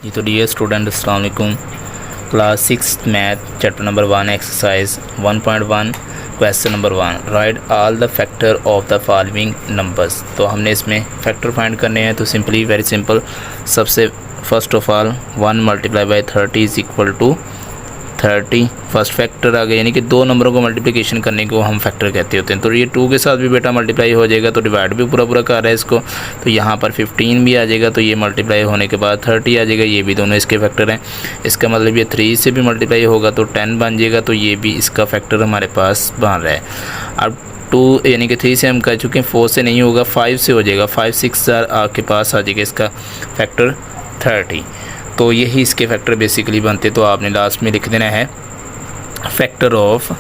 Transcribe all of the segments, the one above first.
जी तो dear student अस्सलाम वालेकुम। Class 6 math chapter number 1 exercise 1.1 question number 1 write all the factor of the following numbers. तो हमने इसमें फैक्टर फाइंड करने हैं। तो सिंपली वेरी सिंपल, सबसे first of all 1 multiply by 30 is equal to 30। First factor आ गया, यानी कि दो नंबरों को मल्टीप्लिकेशन करने को हम फैक्टर कहते होते हैं। तो ये 2 के साथ भी बेटा मल्टीप्लाई हो जाएगा, तो डिवाइड भी पूरा पूरा कर रहा है इसको। तो यहाँ पर 15 भी आ जाएगा, तो ये मल्टीप्लाई होने के बाद 30 आ जाएगा। ये भी दोनों इसके फैक्टर हैं। इसका मतलब ये 3 से भी मल्टीप्लाई होगा तो 10 बन जाएगा, तो ये भी इसका फैक्टर हमारे पास बन रहा है। अब 2 यानी कि 3 से हम कह चुके हैं, 4 से नहीं होगा, 5 से हो जाएगा। 5 6 आपके पास आ जाएगा इसका फैक्टर 30। तो यही इसके फैक्टर बेसिकली बनते। तो आपने लास्ट में लिख देना है फैक्टर ऑफ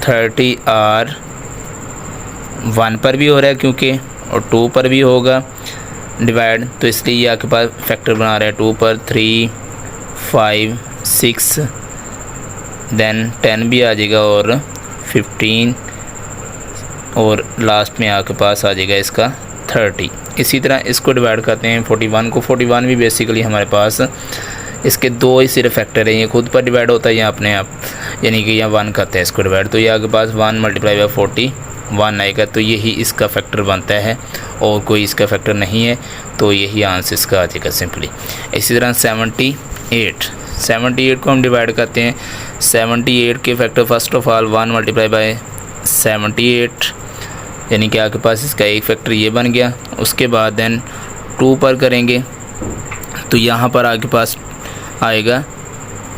30 आर 1 पर भी हो रहा है क्योंकि, और 2 पर भी होगा डिवाइड, तो इसलिए ये आपके पास फैक्टर बना रहा है 2 पर। 3 5 6 देन 10 भी आ जाएगा और 15, और लास्ट में आपके पास आ जाएगा इसका 30। इसी तरह इसको डिवाइड करते हैं 41 को। 41 भी बेसिकली हमारे पास इसके 2 ही सिर्फ फैक्टर है। ये खुद पर डिवाइड होता है या अपने आप, यानी कि यहाँ 1 करते हैं इसको डिवाइड। तो ये आपके पास 1 मल्टीप्लाई बाई 41 आएगा, तो यही इसका फैक्टर बनता है और कोई इसका फैक्टर नहीं है। तो यही आंसर इसका आ जाएगा सिंपली। इसी तरह 78 को हम डिवाइड करते हैं। 78 के factor first of all 1 multiply by 78, यानी कि आपके पास इसका एक फैक्टर ये बन गया। उसके बाद देन 2 पर करेंगे तो यहाँ पर आपके पास आएगा,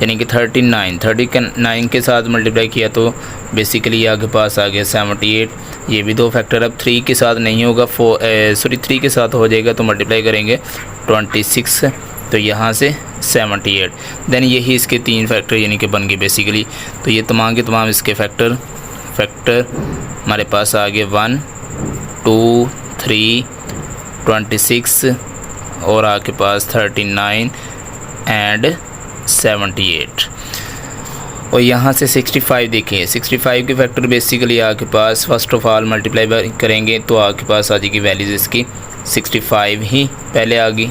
यानी कि 39 के साथ मल्टीप्लाई किया तो बेसिकली आपके पास आ गया 78। ये भी 2 फैक्टर। अब 3 के साथ नहीं होगा, 3 के साथ हो जाएगा, तो मल्टीप्लाई करेंगे 26, तो यहाँ से 78। देन यही इसके 3 फैक्टर यानी कि बन गए बेसिकली। तो ये तमाम के तमाम इसके फैक्टर हमारे पास आ गए 1 2 3 26 और आपके पास 39 एंड 78। और यहाँ से 65 देखिए, 65 के फैक्टर बेसिकली आपके पास फर्स्ट ऑफ ऑल मल्टीप्लाई करेंगे तो आपके पास आ जाएगी वैल्यूज़ इसकी 65 ही पहले आ गई,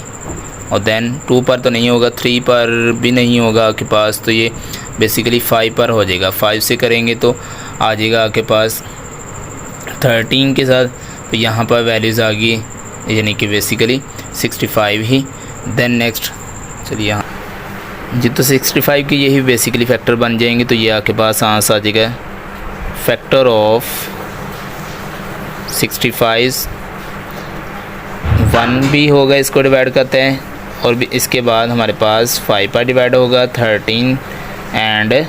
और देन 2 पर तो नहीं होगा, 3 पर भी नहीं होगा आपके पास, तो ये बेसिकली 5 पर हो जाएगा। 5 से करेंगे तो आ जाएगा आपके पास 13 के साथ, तो यहाँ पर वैल्यूज़ आ गई यानी कि बेसिकली 65 ही। देन नेक्स्ट चलिए यहाँ जी, तो 65 के यही बेसिकली फैक्टर बन जाएंगे। तो ये आपके पास आंसर आ जाएगा फैक्टर ऑफ 65 1 भी होगा, इसको डिवाइड करते हैं, और भी इसके बाद हमारे पास 5 पर डिवाइड होगा, 13 एंड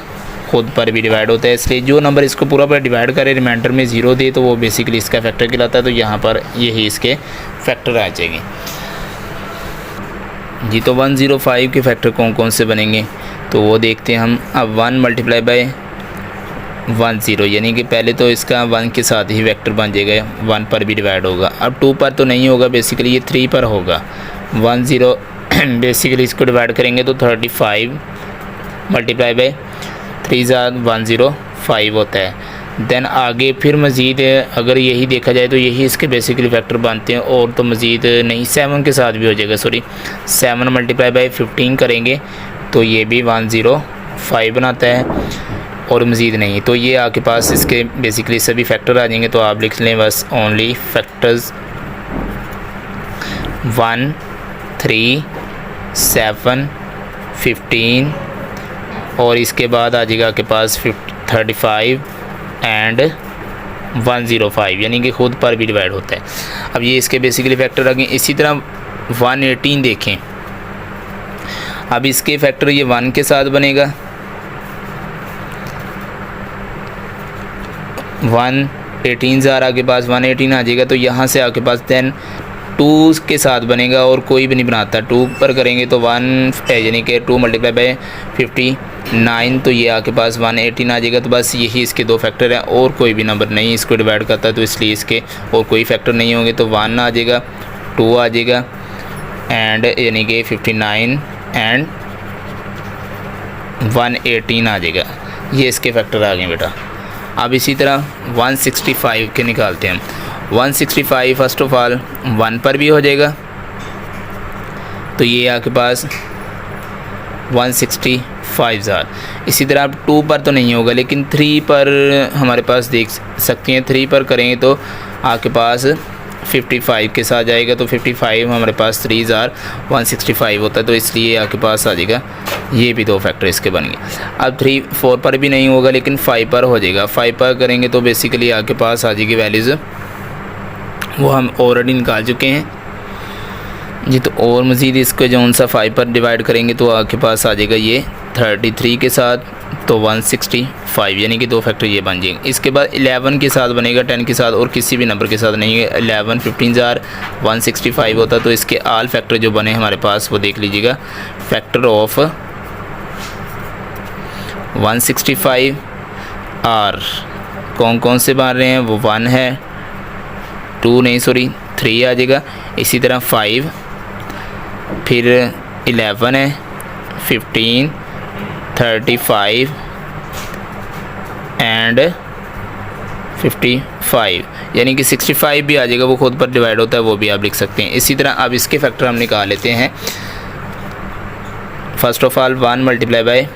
खुद पर भी डिवाइड होता है। इसलिए जो नंबर इसको पूरा पर डिवाइड करे रिमाइंडर में 0 दे तो वो बेसिकली इसका फैक्टर कहलाता है। तो यहाँ पर यही इसके फैक्टर आ जाएंगे जी। तो 105 के फैक्टर कौन कौन से बनेंगे तो वो देखते हैं हम। अब 1 मल्टीप्लाई बाई 10, यानी कि पहले तो इसका 1 के साथ ही वेक्टर बन जाएगा, 1 पर भी डिवाइड होगा। अब 2 पर तो नहीं होगा, बेसिकली ये 3 पर होगा। 10 बेसिकली इसको डिवाइड करेंगे तो 35 मल्टीप्लाई बाई 3 105 होता है। देन आगे फिर मज़ीद अगर यही देखा जाए तो यही इसके बेसिकली फैक्टर बनते हैं, और तो मज़ीद नहीं 7 के साथ भी हो जाएगा। 7 मल्टीप्लाई बाई 15 करेंगे तो ये भी 105 बनाता है, और मज़ीद नहीं। तो ये आपके पास इसके बेसिकली सभी फैक्टर आ जाएंगे। तो आप लिख लें बस ओनली फैक्टर्स 1 3 7 15, और इसके बाद आ जाएगा आपके पास 35 एंड 105, यानी कि खुद पर भी डिवाइड होता है। अब ये इसके बेसिकली फैक्टर आ गए। इसी तरह 118 देखें। अब इसके फैक्टर ये 1 के साथ बनेगा, 118 आपके पास 118 आ जाएगा। तो यहाँ से आपके पास देन 2 के साथ बनेगा, और कोई भी नहीं बनाता। 2 पर करेंगे तो 1 यानी कि 2 मल्टीप्लाई बाई 59, तो ये आपके पास 118 आ जाएगा। तो बस यही इसके 2 फैक्टर हैं, और कोई भी नंबर नहीं इसको डिवाइड करता, तो इसलिए इसके और कोई फैक्टर नहीं होंगे। तो 1 आ जाएगा, 2 आ जाएगा एंड यानी कि 59 एंड 118 आ जाएगा। ये इसके फैक्टर आ गए बेटा। अब इसी तरह 165 के निकालते हैं। 165 फर्स्ट ऑफ ऑल 1 पर भी हो जाएगा, तो ये आपके पास 165,000। इसी तरह आप 2 पर तो नहीं होगा, लेकिन 3 पर हमारे पास देख सकते हैं। 3 पर करेंगे तो आपके पास 55 के साथ जाएगा, तो 55 हमारे पास 3,165 होता है, तो इसलिए आपके पास आ जाएगा। ये भी 2 फैक्टर इसके बन गए। अब 3 4 पर भी नहीं होगा, लेकिन 5 पर हो जाएगा। 5 पर करेंगे तो बेसिकली आपके पास आ जाएगी वैल्यूज़, वो हम ऑलरेडी निकाल चुके हैं जी। तो और मज़ीद इसको जो सा 5 पर डिवाइड करेंगे तो आपके पास आ जाएगा ये 33 के साथ, तो 165, यानी कि 2 फैक्टर ये बन जाएंगे। इसके बाद 11 के साथ बनेगा, 10 के साथ और किसी भी नंबर के साथ नहीं है। 11 15,165 होता, तो इसके आल फैक्टर जो बने हमारे पास वो देख लीजिएगा। फैक्टर ऑफ 165 आर कौन कौन से बन रहे हैं, वो 1 है, 2 नहीं सॉरी 3 आ जाएगा। इसी तरह 5, फिर 11 है, 15, 35 एंड 55, यानी कि 65 भी आ जाएगा, वो खुद पर डिवाइड होता है, वो भी आप लिख सकते हैं। इसी तरह अब इसके फैक्टर हम निकाल लेते हैं। First of all 1 multiply by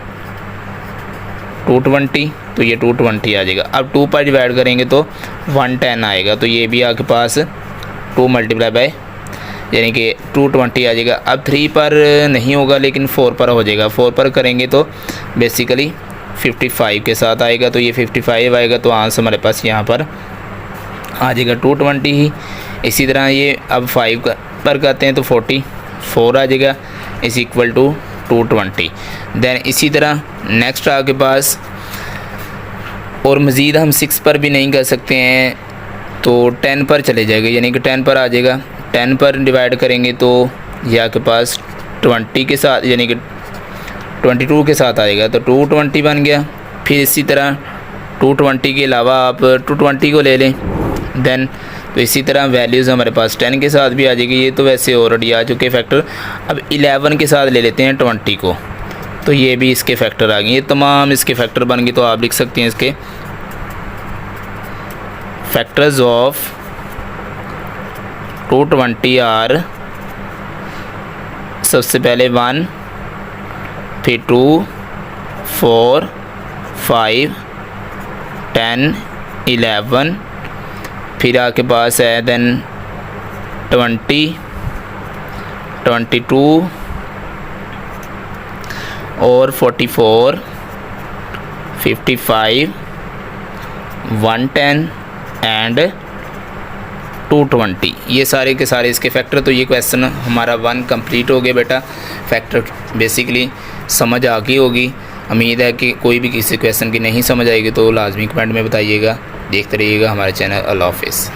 220, तो ये 220 आ जाएगा। अब 2 पर डिवाइड करेंगे तो 110 आएगा, तो ये भी आपके पास 2 मल्टीप्लाई बाय यानी कि 220 आ जाएगा। अब 3 पर नहीं होगा, लेकिन 4 पर हो जाएगा। 4 पर करेंगे तो बेसिकली 55 के साथ आएगा, तो ये 55 आएगा, तो आंसर हमारे पास यहाँ पर आ जाएगा 220 ही। इसी तरह ये अब 5 पर करते हैं तो 44 आ जाएगा, इस इक्वल टू 220। देन इसी तरह नेक्स्ट आपके पास और मज़ीद हम 6 पर भी नहीं कर सकते हैं, तो 10 पर चले जाएगा, यानी कि 10 पर आ जाएगा। 10 पर डिवाइड करेंगे तो ये आपके पास 20 के साथ यानी कि 22 के साथ आएगा, तो 220 बन गया। फिर इसी तरह 220 के अलावा आप 220 को ले लें। देन तो इसी तरह वैल्यूज़ हमारे पास 10 के साथ भी आ जाएगी, ये तो वैसे ऑलरेडी आ चुके फैक्टर। अब 11 के साथ ले लेते हैं 20 को, तो ये भी इसके फैक्टर आ गए। ये तमाम इसके फैक्टर बन गए, तो आप लिख सकते हैं इसके फैक्टर्स ऑफ 220 आर, सबसे पहले 1, फिर 2, 4, 5, 10, 11, फिर आपके पास है देन 20, 22 और 44, 55, 110 एंड 220, ये सारे के सारे इसके फैक्टर। तो ये क्वेश्चन हमारा 1 कंप्लीट हो गया बेटा। फैक्टर बेसिकली समझ आ गई होगी। उम्मीद है कि कोई भी किसी क्वेश्चन की नहीं समझ आएगी तो लाजमी कमेंट में बताइएगा। देखते रहिएगा हमारे चैनल। अल्लाह हाफ़िज़।